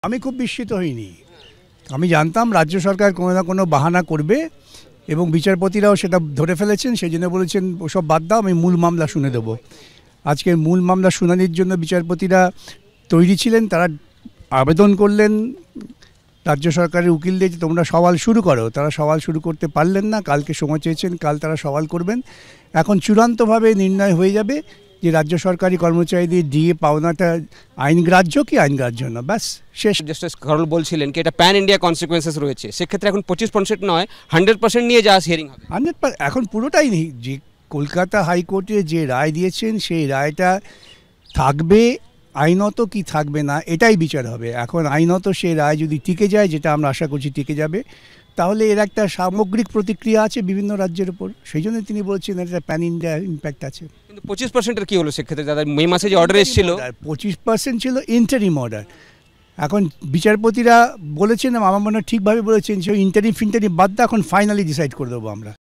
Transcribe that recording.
আমি খুব বিস্মিত হইনি। আমি জানতাম রাজ্য সরকার কোনো না কোনো বাহানা করবে এবং বিচারপতিরাও সেটা ধরে ফেলেছেন। সেই জন্য বলেছেন ওসব বাদ দাও, আমি মূল মামলা শুনে দেবো। আজকের মূল মামলা শুনানির জন্য বিচারপতিরা তৈরি ছিলেন। তারা আবেদন করলেন রাজ্য সরকারের উকিলদের যে তোমরা সওয়াল শুরু করো। তারা সওয়াল শুরু করতে পারলেন না, কালকে সময় চেয়েছেন, কাল তারা সওয়াল করবেন। এখন চূড়ান্তভাবে নির্ণয় হয়ে যাবে যে রাজ্য সরকারি কর্মচারীদের ডিএ পাওনাটা আইনগ্রাহ্য কি আইনগ্রাহ্য না, ব্যাস শেষ। জাস্টিস খারুল বলছিলেন কি এটা প্যান ইন্ডিয়া কনসিকুয়েন্সেস রয়েছে, সেক্ষেত্রে এখন 25% নয় 100% নিয়ে যাওয়া হিয়ারিং হবে। 100% এখন পুরোটাই নেই। যে কলকাতা হাইকোর্টে যে রায় দিয়েছেন সেই রায়টা থাকবে আইনত কি থাকবে না এটাই বিচার হবে। এখন আইনত সেই রায় যদি টিকে যায়, যেটা আমরা আশা করছি টিকে যাবে, তাহলে এর একটা সামগ্রিক প্রতিক্রিয়া আছে বিভিন্ন রাজ্যের উপর। সেই জন্য তিনি বলছেন এটা প্যান ইন্ডিয়া ইম্প্যাক্ট আছে। কিন্তু 25%-এর কি হলো সেক্ষেত্রে? দাদা মে মাসে যে অর্ডার এসেছিল 25% ছিল ইন্টারিম অর্ডার। এখন বিচারপতিরা বলেছেন, আমার মনে হয় ঠিকভাবে বলেছেন, যে ইন্টারিম বাদ দিয়ে এখন ফাইনালি ডিসাইড করে দেবো আমরা।